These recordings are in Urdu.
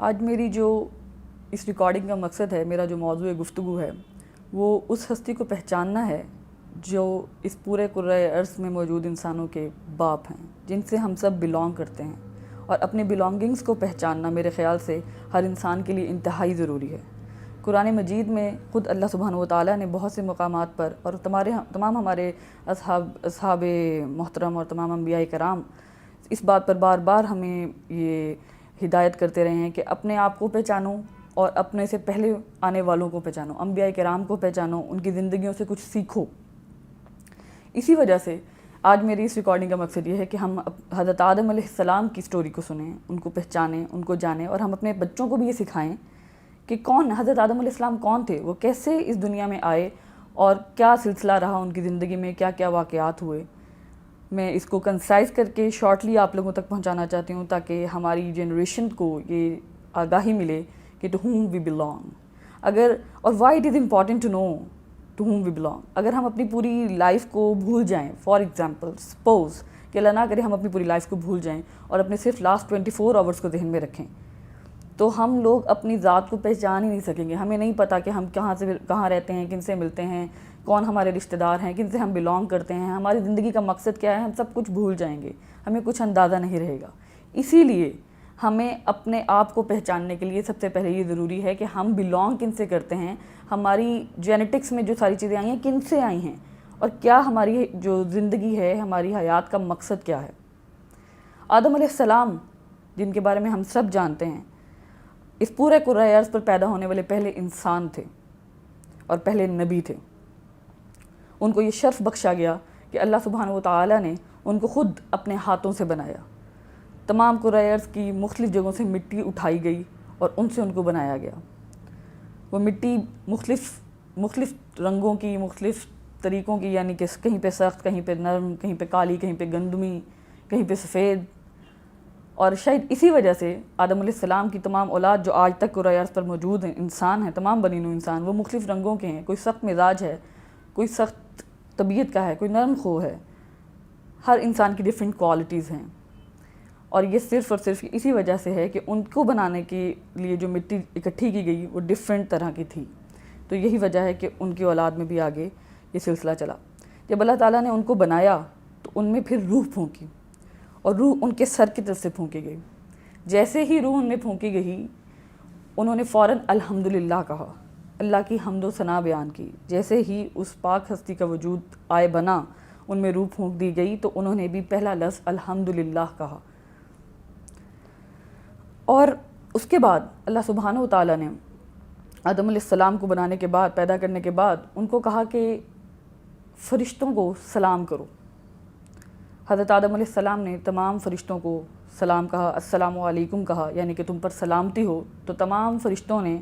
آج میری جو اس ریکارڈنگ کا مقصد ہے، میرا جو موضوع گفتگو ہے، وہ اس ہستی کو پہچاننا ہے جو اس پورے کرۂ ارض میں موجود انسانوں کے باپ ہیں، جن سے ہم سب بلانگ کرتے ہیں، اور اپنے بلانگنگز کو پہچاننا میرے خیال سے ہر انسان کے لیے انتہائی ضروری ہے۔ قرآن مجید میں خود اللہ سبحانہ و تعالیٰ نے بہت سے مقامات پر اور تمام ہمارے اصحاب محترم اور تمام انبیاء کرام اس بات پر بار بار ہمیں یہ ہدایت کرتے رہے ہیں کہ اپنے آپ کو پہچانو اور اپنے سے پہلے آنے والوں کو پہچانو، انبیاء کرام کو پہچانو، ان کی زندگیوں سے کچھ سیکھو۔ اسی وجہ سے آج میری اس ریکارڈنگ کا مقصد یہ ہے کہ ہم حضرت آدم علیہ السلام کی سٹوری کو سنیں، ان کو پہچانیں، ان کو جانیں، اور ہم اپنے بچوں کو بھی یہ سکھائیں کہ حضرت آدم علیہ السلام کون تھے، وہ کیسے اس دنیا میں آئے اور کیا سلسلہ رہا ان کی زندگی میں، کیا کیا واقعات ہوئے۔ میں اس کو کنسائز کر کے شارٹلی آپ لوگوں تک پہنچانا چاہتی ہوں تاکہ ہماری جنریشن کو یہ آگاہی ملے کہ ٹو ہوم وی بلانگ، اور why it is important to know to whom we belong. اگر ہم اپنی پوری لائف کو بھول جائیں، فار ایگزامپل سپوز کہ اللہ نہ کرے ہم اپنی پوری لائف کو بھول جائیں اور اپنے صرف لاسٹ 24 آورس کو ذہن میں رکھیں، تو ہم لوگ اپنی ذات کو پہچان ہی نہیں سکیں گے۔ ہمیں نہیں پتہ کہ ہم کہاں رہتے ہیں، کن سے ملتے ہیں، کون ہمارے رشتہ دار ہیں، کن سے ہم بلانگ کرتے ہیں، ہماری زندگی کا مقصد کیا ہے، ہم سب کچھ بھول جائیں گے، ہمیں کچھ اندازہ نہیں رہے گا۔ اسی لیے ہمیں اپنے آپ کو پہچاننے کے لیے سب سے پہلے یہ ضروری ہے کہ ہم بلانگ کن سے کرتے ہیں، ہماری جینیٹکس میں جو ساری چیزیں آئی ہیں کن سے آئی ہیں، اور کیا ہماری جو زندگی ہے، ہماری حیات کا مقصد کیا ہے۔ آدم علیہ السلام جن کے بارے میں ہم سب جانتے ہیں، اس پورے کرۂ ارض پر پیدا ہونے والے پہلے انسان تھے اور پہلے نبی تھے۔ ان کو یہ شرف بخشا گیا کہ اللہ سبحانہ و تعالیٰ نے ان کو خود اپنے ہاتھوں سے بنایا۔ تمام کرۂ ارض کی مختلف جگہوں سے مٹی اٹھائی گئی اور ان سے ان کو بنایا گیا۔ وہ مٹی مختلف رنگوں کی، مختلف طریقوں کی، یعنی کہ کہیں پہ سخت، کہیں پہ نرم، کہیں پہ کالی، کہیں پہ گندمی، کہیں پہ سفید، اور شاید اسی وجہ سے آدم علیہ السلام کی تمام اولاد جو آج تک کرۂ ارض پر موجود ہیں، انسان ہیں، تمام بنی نوع انسان، وہ مختلف رنگوں کے ہیں۔ کوئی سخت مزاج ہے، کوئی سخت طبیعت کا ہے، کوئی نرم خو ہے۔ ہر انسان کی ڈیفرنٹ کوالٹیز ہیں، اور یہ صرف اور صرف اسی وجہ سے ہے کہ ان کو بنانے کے لیے جو مٹی اکٹھی کی گئی وہ ڈیفرنٹ طرح کی تھی۔ تو یہی وجہ ہے کہ ان کی اولاد میں بھی آگے یہ سلسلہ چلا۔ جب اللہ تعالیٰ نے ان کو بنایا تو ان میں پھر روح پھونکی، اور روح ان کے سر کی طرف سے پھونکی گئی۔ جیسے ہی روح ان میں پھونکی گئی، انہوں نے فوراً الحمدللہ کہا، اللہ کی حمد و ثنا بیان کی۔ جیسے ہی اس پاک ہستی کا وجود بنا، ان میں روح پھونک دی گئی، تو انہوں نے بھی پہلا لفظ الحمدللہ کہا۔ اور اس کے بعد اللہ سبحانہ و تعالیٰ نے آدم علیہ السلام کو بنانے کے بعد، پیدا کرنے کے بعد، ان کو کہا کہ فرشتوں کو سلام کرو۔ حضرت آدم علیہ السلام نے تمام فرشتوں کو سلام کہا، السلام علیکم کہا، یعنی کہ تم پر سلامتی ہو۔ تو تمام فرشتوں نے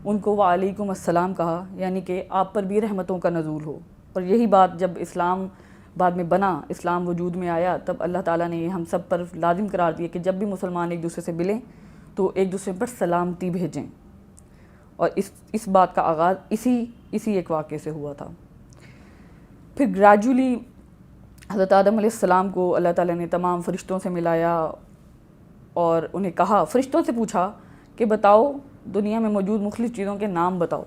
ان کو وعلیکم السلام کہا، یعنی کہ آپ پر بھی رحمتوں کا نزول ہو۔ اور یہی بات جب اسلام بعد میں بنا، اسلام وجود میں آیا، تب اللہ تعالیٰ نے یہ ہم سب پر لازم قرار دیا کہ جب بھی مسلمان ایک دوسرے سے ملیں تو ایک دوسرے پر سلامتی بھیجیں۔ اور اس بات کا آغاز اسی ایک واقعے سے ہوا تھا۔ پھر گریجولی حضرت آدم علیہ السلام کو اللہ تعالیٰ نے تمام فرشتوں سے ملایا اور انہیں کہا، فرشتوں سے پوچھا کہ بتاؤ دنیا میں موجود مختلف چیزوں کے نام بتاؤ۔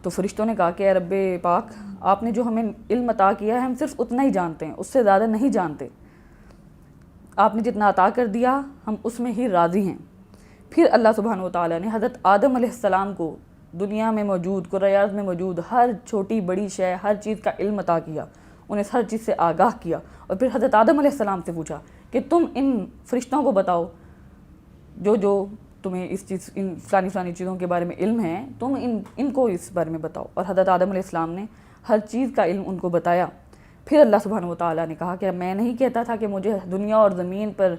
تو فرشتوں نے کہا کہ اے رب پاک، آپ نے جو ہمیں علم عطا کیا ہے ہم صرف اتنا ہی جانتے ہیں، اس سے زیادہ نہیں جانتے۔ آپ نے جتنا عطا کر دیا ہم اس میں ہی راضی ہیں۔ پھر اللہ سبحانہ و تعالیٰ نے حضرت آدم علیہ السلام کو دنیا میں موجود، کرۂ ارض میں موجود ہر چھوٹی بڑی شے، ہر چیز کا علم عطا کیا، انہیں ہر چیز سے آگاہ کیا، اور پھر حضرت آدم علیہ السلام سے پوچھا کہ تم ان فرشتوں کو بتاؤ جو تمہیں ان فلانی چیزوں کے بارے میں علم ہے، تم ان کو اس بارے میں بتاؤ۔ اور حضرت آدم علیہ السلام نے ہر چیز کا علم ان کو بتایا۔ پھر اللہ سبحانہ و تعالیٰ نے کہا کہ میں نہیں کہتا تھا کہ مجھے دنیا اور زمین پر،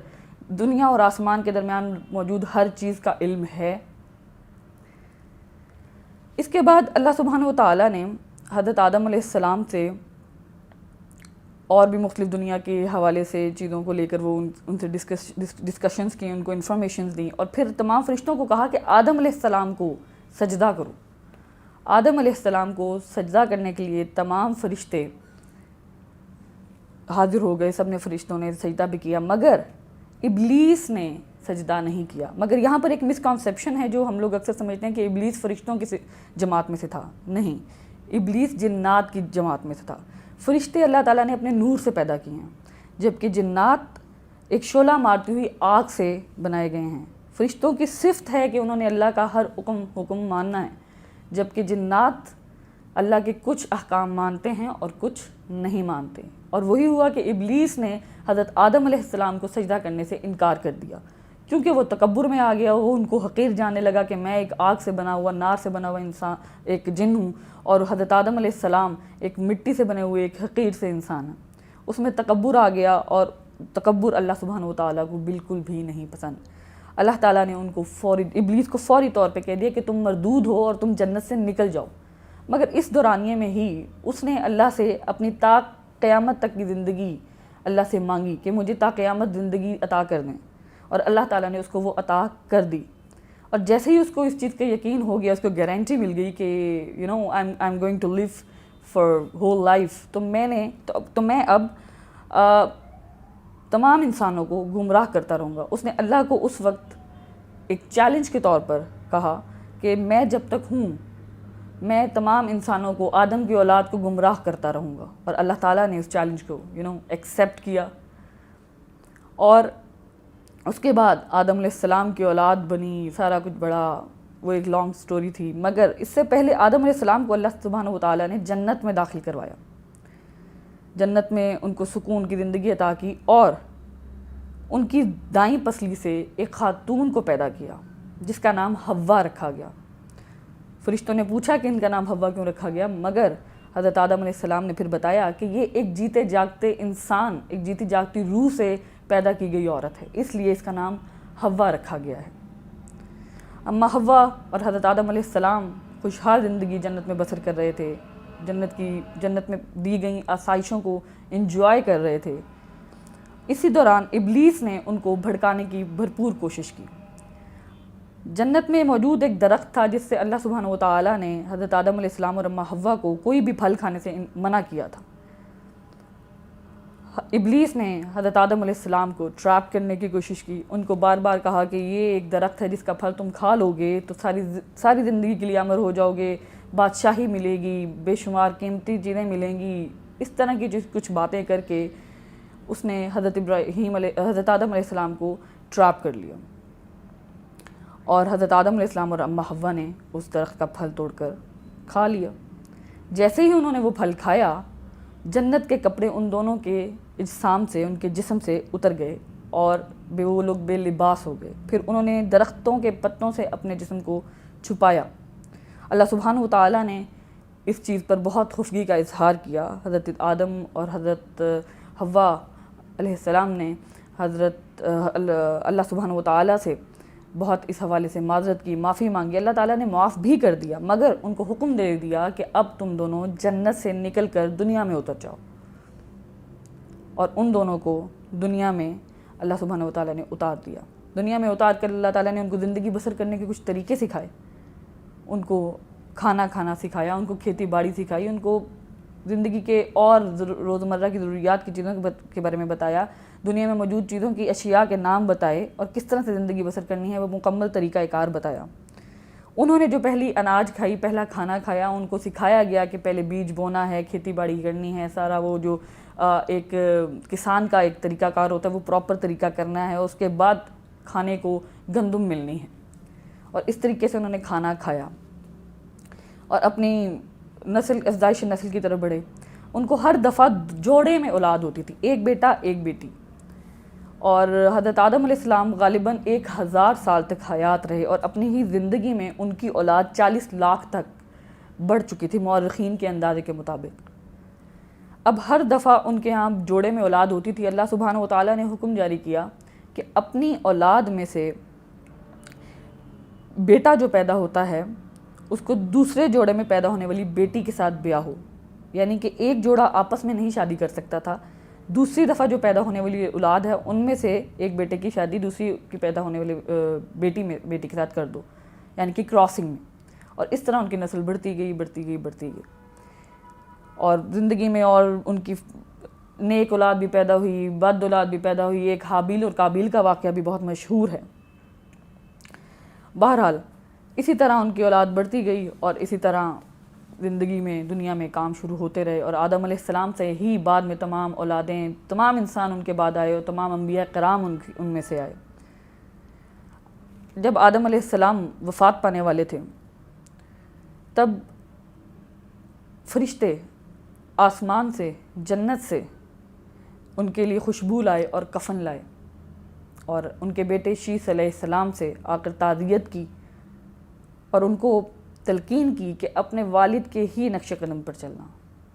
دنیا اور آسمان کے درمیان موجود ہر چیز کا علم ہے۔ اس کے بعد اللہ سبحانہ و تعالیٰ نے حضرت آدم علیہ السلام سے اور بھی مختلف دنیا کے حوالے سے چیزوں کو لے کر وہ ان سے ڈسکشنز کی، ان کو انفارمیشنز دیں، اور پھر تمام فرشتوں کو کہا کہ آدم علیہ السلام کو سجدہ کرو۔ آدم علیہ السلام کو سجدہ کرنے کے لیے تمام فرشتے حاضر ہو گئے، سب نے فرشتوں نے سجدہ بھی کیا، مگر ابلیس نے سجدہ نہیں کیا. مگر یہاں پر ایک مسکانسیپشن ہے جو ہم لوگ اکثر سمجھتے ہیں کہ ابلیس فرشتوں کی جماعت میں سے تھا. نہیں، ابلیس جنات کی جماعت میں سے تھا. فرشتے اللہ تعالیٰ نے اپنے نور سے پیدا کیے ہیں، جبکہ جنات ایک شعلہ مارتی ہوئی آگ سے بنائے گئے ہیں. فرشتوں کی صفت ہے کہ انہوں نے اللہ کا ہر حکم ماننا ہے، جبکہ جنات اللہ کے کچھ احکام مانتے ہیں اور کچھ نہیں مانتے. اور وہی ہوا کہ ابلیس نے حضرت آدم علیہ السلام کو سجدہ کرنے سے انکار کر دیا، کیونکہ وہ تکبر میں آ گیا. وہ ان کو حقیر جاننے لگا کہ میں ایک آگ سے بنا ہوا، نار سے بنا ہوا انسان، ایک جن ہوں، اور حضرت آدم علیہ السلام ایک مٹی سے بنے ہوئے ایک حقیر سے انسان ہیں. اس میں تکبر آ گیا، اور تکبر اللہ سبحانہ و تعالیٰ کو بالکل بھی نہیں پسند. اللہ تعالیٰ نے ان کو ابلیس کو فوری طور پہ کہہ دیا کہ تم مردود ہو اور تم جنت سے نکل جاؤ. مگر اس دورانیے میں ہی اس نے اللہ سے اپنی تا قیامت تک کی زندگی اللہ سے مانگی کہ مجھے تا قیامت زندگی عطا کر دیں، اور اللہ تعالیٰ نے اس کو وہ عطا کر دی. اور جیسے ہی اس کو اس چیز کا یقین ہو گیا، اس کو گارنٹی مل گئی کہ I am going to live for whole life, تو میں اب تمام انسانوں کو گمراہ کرتا رہوں گا. اس نے اللہ کو اس وقت ایک چیلنج کے طور پر کہا کہ میں جب تک ہوں میں تمام انسانوں کو، آدم کی اولاد کو گمراہ کرتا رہوں گا. اور اللہ تعالیٰ نے اس چیلنج کو ایکسیپٹ کیا. اور اس کے بعد آدم علیہ السلام کی اولاد بنی، سارا کچھ بڑا، وہ ایک لانگ سٹوری تھی. مگر اس سے پہلے آدم علیہ السلام کو اللہ سبحانہ و تعالیٰ نے جنت میں داخل کروایا. جنت میں ان کو سکون کی زندگی عطا کی، اور ان کی دائیں پسلی سے ایک خاتون کو پیدا کیا جس کا نام حوا رکھا گیا. فرشتوں نے پوچھا کہ ان کا نام حوا کیوں رکھا گیا، مگر حضرت آدم علیہ السلام نے پھر بتایا کہ یہ ایک جیتے جاگتے انسان، ایک جیتی جاگتی روح سے پیدا کی گئی عورت ہے، اس لیے اس کا نام حوا رکھا گیا ہے. اما حوا اور حضرت آدم علیہ السلام خوشحال زندگی جنت میں بسر کر رہے تھے، جنت میں دی گئیں آسائشوں کو انجوائے کر رہے تھے. اسی دوران ابلیس نے ان کو بھڑکانے کی بھرپور کوشش کی. جنت میں موجود ایک درخت تھا جس سے اللہ سبحانہ و تعالیٰ نے حضرت آدم علیہ السلام اور اما حوا کو کوئی بھی پھل کھانے سے منع کیا تھا. ابلیس نے حضرت آدم علیہ السلام کو ٹریپ کرنے کی کوشش کی. ان کو بار بار کہا کہ یہ ایک درخت ہے جس کا پھل تم کھا لو گے تو ساری زندگی کے لیے امر ہو جاؤ گے، بادشاہی ملے گی، بے شمار قیمتی چیزیں ملیں گی. اس طرح کی کچھ باتیں کر کے اس نے حضرت آدم علیہ السلام کو ٹریپ کر لیا. اور حضرت آدم علیہ السلام اور اما حوا نے اس درخت کا پھل توڑ کر کھا لیا. جیسے ہی انہوں نے وہ پھل کھایا، جنت کے کپڑے ان دونوں کے اجسام سے، ان کے جسم سے اتر گئے، اور وہ لوگ بے لباس ہو گئے. پھر انہوں نے درختوں کے پتوں سے اپنے جسم کو چھپایا. اللہ سبحانہ و تعالیٰ نے اس چیز پر بہت خفگی کا اظہار کیا. حضرت آدم اور حضرت حوا علیہ السلام نے اللہ سبحانہ و تعالیٰ سے بہت اس حوالے سے معذرت کی، معافی مانگی. اللہ تعالیٰ نے معاف بھی کر دیا، مگر ان کو حکم دے دیا کہ اب تم دونوں جنت سے نکل کر دنیا میں اتر جاؤ. اور ان دونوں کو دنیا میں اللہ سبحانہ و تعالیٰ نے اتار دیا. دنیا میں اتار کر اللہ تعالیٰ نے ان کو زندگی بسر کرنے کے کچھ طریقے سکھائے. ان کو کھانا کھانا سکھایا، ان کو کھیتی باڑی سکھائی، ان کو زندگی کے اور روزمرہ کی ضروریات کی چیزوں کے بارے میں بتایا، دنیا میں موجود چیزوں کی اشیاء کے نام بتائے، اور کس طرح سے زندگی بسر کرنی ہے وہ مکمل طریقہ کار بتایا. انہوں نے جو پہلی اناج کھائی، پہلا کھانا کھایا، ان کو سکھایا گیا کہ پہلے بیج بونا ہے، کھیتی باڑی کرنی ہے، سارا وہ جو ایک کسان کا ایک طریقہ کار ہوتا ہے وہ پراپر طریقہ کرنا ہے. اس کے بعد کھانے کو گندم ملنی ہے. اور اس طریقے سے انہوں نے کھانا کھایا اور اپنی افزائش نسل کی طرف بڑھے. ان کو ہر دفعہ جوڑے میں اولاد ہوتی تھی، ایک بیٹا ایک بیٹی. اور حضرت آدم علیہ السلام غالباً 1000 سال تک حیات رہے، اور اپنی ہی زندگی میں ان کی اولاد 40 لاکھ تک بڑھ چکی تھی مورخین کے اندازے کے مطابق. اب ہر دفعہ ان کے ہاں جوڑے میں اولاد ہوتی تھی. اللہ سبحانہ و تعالیٰ نے حکم جاری کیا کہ اپنی اولاد میں سے بیٹا جو پیدا ہوتا ہے اس کو دوسرے جوڑے میں پیدا ہونے والی بیٹی کے ساتھ بیاہ ہو. یعنی کہ ایک جوڑا آپس میں نہیں شادی کر سکتا تھا. دوسری دفعہ جو پیدا ہونے والی اولاد ہے ان میں سے ایک بیٹے کی شادی دوسری کی پیدا ہونے والی بیٹی کے ساتھ کر دو، یعنی کہ کراسنگ میں. اور اس طرح ان کی نسل بڑھتی گئی. اور زندگی میں اور ان کی نیک اولاد بھی پیدا ہوئی، بد اولاد بھی پیدا ہوئی. ایک حابیل اور قابیل کا واقعہ بھی بہت مشہور ہے. بہرحال اسی طرح ان کی اولاد بڑھتی گئی اور اسی طرح زندگی میں دنیا میں کام شروع ہوتے رہے، اور آدم علیہ السلام سے ہی بعد میں تمام اولادیں، تمام انسان ان کے بعد آئے اور تمام انبیاء کرام ان میں سے آئے۔ جب آدم علیہ السلام وفات پانے والے تھے تب فرشتے آسمان سے، جنت سے ان کے لیے خوشبو لائے اور کفن لائے، اور ان کے بیٹے شیث علیہ السلام سے آ کر تعزیت کی اور ان کو تلقین کی کہ اپنے والد کے ہی نقش قدم پر چلنا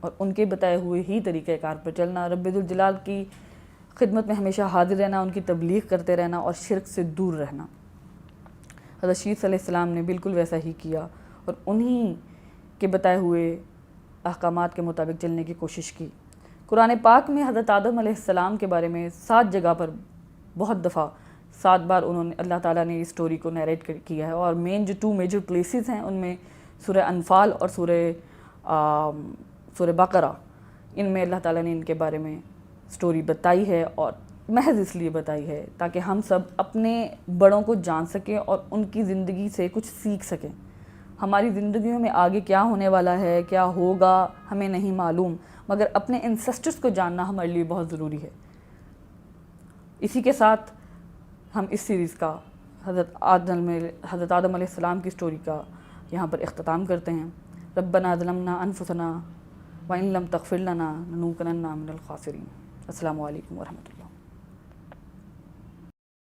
اور ان کے بتائے ہوئے ہی طریقہ کار پر چلنا، رب ذوالجلال کی خدمت میں ہمیشہ حاضر رہنا، ان کی تبلیغ کرتے رہنا اور شرک سے دور رہنا۔ حضرت شیث علیہ السلام نے بالکل ویسا ہی کیا اور انہی کے بتائے ہوئے احکامات کے مطابق چلنے کی کوشش کی۔ قرآن پاک میں حضرت آدم علیہ السلام کے بارے میں 7 جگہ پر بہت دفعہ 7 بار انہوں نے اللہ تعالیٰ نے اس سٹوری کو نیریٹ کیا ہے، اور جو 2 میجر پلیسز ہیں ان میں سورہ انفال اور سورہ بقرہ، ان میں اللہ تعالیٰ نے ان کے بارے میں سٹوری بتائی ہے، اور محض اس لیے بتائی ہے تاکہ ہم سب اپنے بڑوں کو جان سکیں اور ان کی زندگی سے کچھ سیکھ سکیں۔ ہماری زندگیوں میں آگے کیا ہونے والا ہے، کیا ہوگا، ہمیں نہیں معلوم، مگر اپنے انسیسٹرز کو جاننا ہمارے لیے بہت ضروری ہے۔ اسی کے ساتھ ہم اس سیریز کا حضرت آدم علیہ السلام کی سٹوری کا یہاں پر اختتام کرتے ہیں۔ ربنا ظلمنا انفسنا وان لم تغفر لنا لنكونن من الخاسرین۔ السلام علیکم ورحمۃ اللہ۔